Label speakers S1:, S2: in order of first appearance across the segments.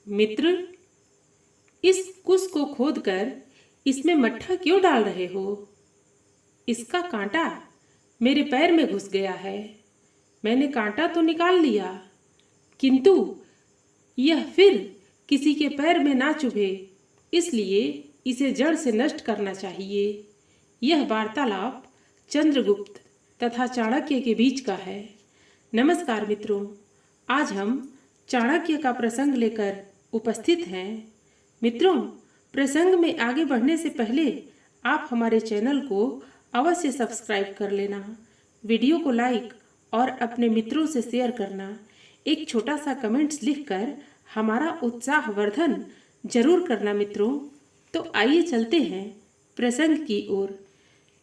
S1: मित्र, इस कुश को खोदकर इसमें मट्ठा क्यों डाल रहे हो? इसका कांटा मेरे पैर में घुस गया है। मैंने कांटा तो निकाल लिया, किंतु यह फिर किसी के पैर में ना चुभे, इसलिए इसे जड़ से नष्ट करना चाहिए। यह वार्तालाप चंद्रगुप्त तथा चाणक्य के बीच का है। नमस्कार मित्रों, आज हम चाणक्य का प्रसंग लेकर उपस्थित हैं। मित्रों, प्रसंग में आगे बढ़ने से पहले आप हमारे चैनल को अवश्य सब्सक्राइब कर लेना, वीडियो को लाइक और अपने मित्रों से शेयर करना, एक छोटा सा कमेंट्स लिखकर हमारा उत्साहवर्धन जरूर करना मित्रों। तो आइए चलते हैं प्रसंग की ओर।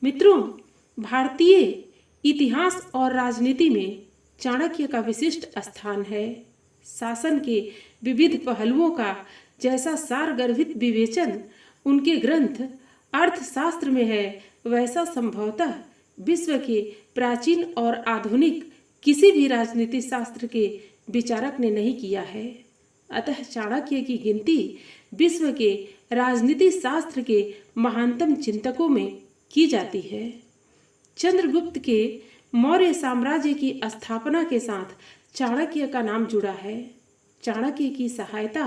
S1: मित्रों, भारतीय इतिहास और राजनीति में चाणक्य का विशिष्ट स्थान है। शासन के विविध पहलुओं का जैसा सारगर्भित विवेचन उनके ग्रंथ अर्थशास्त्र में है, वैसा संभवतः विश्व के प्राचीन और आधुनिक किसी भी राजनीति शास्त्र के विचारक ने नहीं किया है। अतः चाणक्य की गिनती विश्व के राजनीति शास्त्र के महानतम चिंतकों में की जाती है। चंद्रगुप्त के मौर्य साम्राज्य की स्थापना के साथ चाणक्य का नाम जुड़ा है। चाणक्य की सहायता,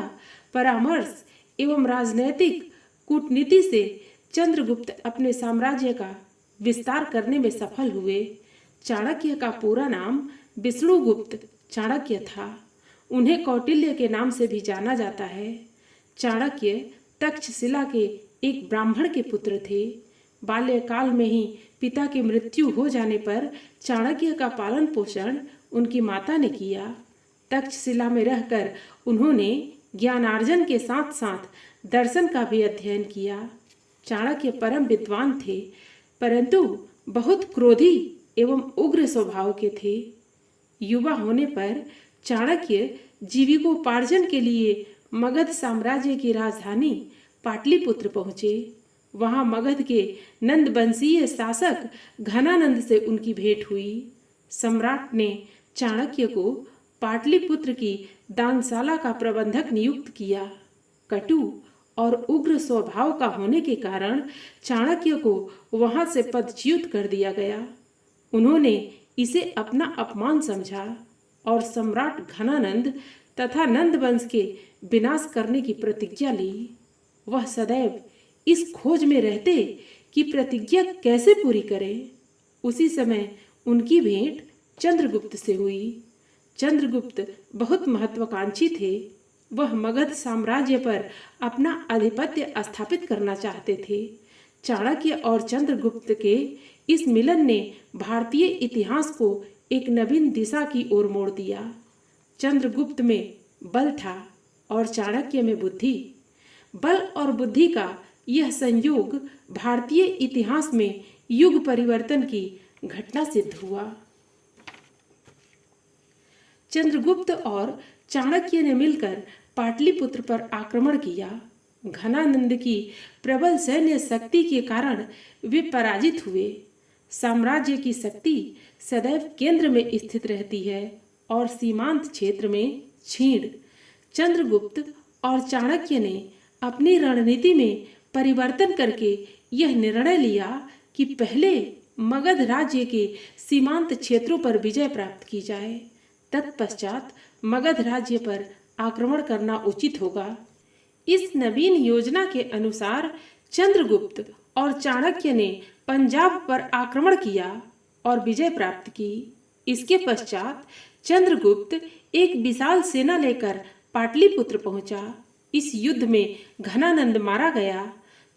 S1: परामर्श एवं राजनैतिक कूटनीति से चंद्रगुप्त अपने साम्राज्य का विस्तार करने में सफल हुए। चाणक्य का पूरा नाम विष्णुगुप्त चाणक्य था। उन्हें कौटिल्य के नाम से भी जाना जाता है। चाणक्य तक्षशिला के एक ब्राह्मण के पुत्र थे। बाल्यकाल में ही पिता की मृत्यु हो जाने पर चाणक्य का पालन पोषण उनकी माता ने किया। तक्षशिला में रहकर उन्होंने ज्ञानार्जन के साथ साथ दर्शन का भी अध्ययन किया। चाणक्य परम विद्वान थे, परंतु बहुत क्रोधी एवं उग्र स्वभाव के थे। युवा होने पर चाणक्य जीविकोपार्जन के लिए मगध साम्राज्य की राजधानी पाटलिपुत्र पहुंचे। वहां मगध के नंदवंशीय शासक घनानंद से उनकी भेंट हुई। सम्राट ने चाणक्य को पाटलिपुत्र की दानशाला का प्रबंधक नियुक्त किया। कटु और उग्र स्वभाव का होने के कारण चाणक्य को वहां से पदच्युत कर दिया गया। उन्होंने इसे अपना अपमान समझा और सम्राट घनानंद तथा नंदवंश के विनाश करने की प्रतिज्ञा ली। वह सदैव इस खोज में रहते कि प्रतिज्ञा कैसे पूरी करें। उसी समय उनकी भेंट चंद्रगुप्त से हुई। चंद्रगुप्त बहुत महत्वाकांक्षी थे। वह मगध साम्राज्य पर अपना आधिपत्य स्थापित करना चाहते थे। चाणक्य और चंद्रगुप्त के इस मिलन ने भारतीय इतिहास को एक नवीन दिशा की ओर मोड़ दिया। चंद्रगुप्त में बल था और चाणक्य में बुद्धि। बल और बुद्धि का यह संयोग भारतीय इतिहास में युग परिवर्तन की घटना सिद्ध हुआ। चंद्रगुप्त और चाणक्य ने मिलकर पाटलिपुत्र पर आक्रमण किया। घनानंद की प्रबल सैन्य शक्ति के कारण वे पराजित हुए। साम्राज्य की शक्ति सदैव केंद्र में स्थित रहती है और सीमांत क्षेत्र में क्षीण। चंद्रगुप्त और चाणक्य ने अपनी रणनीति में परिवर्तन करके यह निर्णय लिया कि पहले मगध राज्य के सीमांत क्षेत्रों पर विजय प्राप्त की जाए, तत्पश्चात मगध राज्य पर आक्रमण करना उचित होगा। इस नवीन योजना के अनुसार चंद्रगुप्त और चाणक्य ने पंजाब पर आक्रमण किया और विजय प्राप्त की। इसके पश्चात चंद्रगुप्त एक विशाल सेना लेकर पाटलिपुत्र पहुंचा। इस युद्ध में घनानंद मारा गया।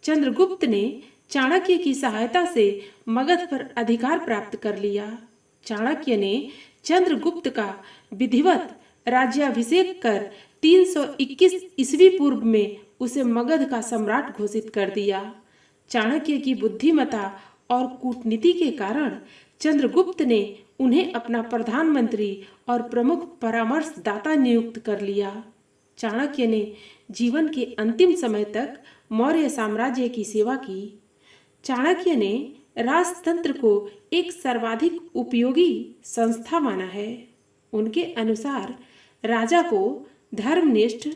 S1: चंद्रगुप्त ने चाणक्य की सहायता से मगध पर अधिकार प्राप्त कर लिया। चाणक्य ने चंद्रगुप्त का विधिवत राज्याभिषेक कर 321 ईस्वी पूर्व में उसे मगध का सम्राट घोषित कर दिया। चाणक्य की बुद्धिमता और कूटनीति के कारण चंद्रगुप्त ने उन्हें अपना प्रधानमंत्री और प्रमुख परामर्शदाता नियुक्त कर लिया। चाणक्य ने जीवन के अंतिम समय तक मौर्य साम्राज्य की सेवा की। चाणक्य ने राजतंत्र को एक सर्वाधिक उपयोगी संस्था माना है। उनके अनुसार राजा को धर्मनिष्ठ,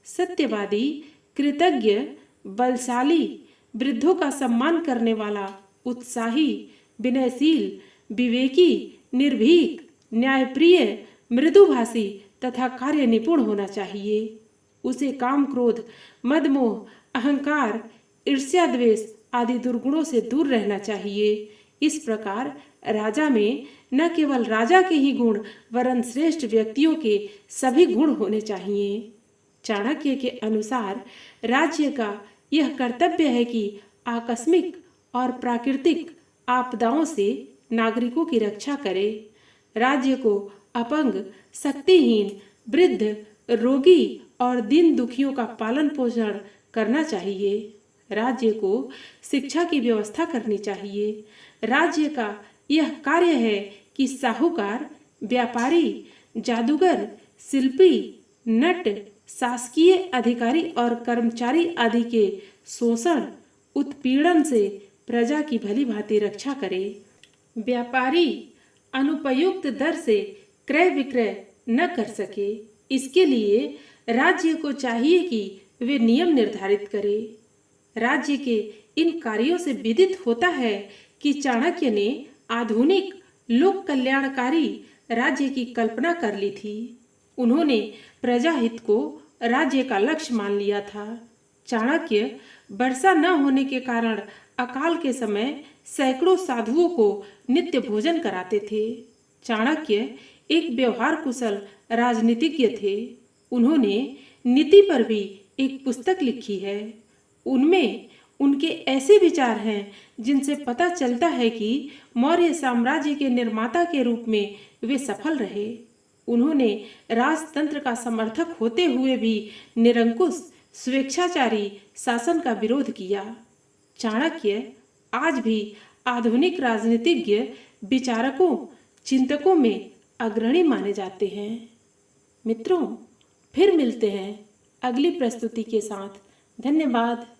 S1: सत्यवादी, कृतज्ञ, बलशाली, वृद्धों का सम्मान करने वाला, उत्साही, विनयशील, विवेकी, निर्भीक, न्यायप्रिय, मृदुभाषी तथा कार्य निपुण होना चाहिए। उसे काम, क्रोध, मदमोह, अहंकार, ईर्ष्या, द्वेष आदि दुर्गुणों से दूर रहना चाहिए। इस प्रकार राजा में न केवल राजा के ही गुण वरन श्रेष्ठ व्यक्तियों के सभी गुण होने चाहिए। चाणक्य के अनुसार राज्य का यह कर्तव्य है कि आकस्मिक और प्राकृतिक आपदाओं से नागरिकों की रक्षा करे। राज्य को अपंग, शक्तिहीन, वृद्ध, रोगी और दीन दुखियों का पालन पोषण करना चाहिए। राज्य को शिक्षा की व्यवस्था करनी चाहिए। राज्य का यह कार्य है कि साहूकार, व्यापारी, जादूगर, शिल्पी, नट, शासकीय अधिकारी और कर्मचारी आदि के शोषण, उत्पीड़न से प्रजा की भली भांति रक्षा करे। व्यापारी अनुपयुक्त दर से क्रय विक्रय न कर सके, इसके लिए राज्य को चाहिए कि वे नियम निर्धारित करे। राज्य के इन कार्यों से विदित होता है कि चाणक्य ने आधुनिक लोक कल्याणकारी राज्य की कल्पना कर ली थी। उन्होंने प्रजाहित को राज्य का लक्ष्य मान लिया था। चाणक्य वर्षा न होने के कारण अकाल के समय सैकड़ों साधुओं को नित्य भोजन कराते थे। चाणक्य एक व्यवहार कुशल राजनीतिज्ञ थे। उन्होंने नीति पर भी एक पुस्तक लिखी है। उनमें उनके ऐसे विचार हैं जिनसे पता चलता है कि मौर्य साम्राज्य के निर्माता के रूप में वे सफल रहे। उन्होंने राजतंत्र का समर्थक होते हुए भी निरंकुश स्वेच्छाचारी शासन का विरोध किया। चाणक्य आज भी आधुनिक राजनीतिज्ञ, विचारकों, चिंतकों में अग्रणी माने जाते हैं। मित्रों, फिर मिलते हैं अगली प्रस्तुति के साथ। धन्यवाद।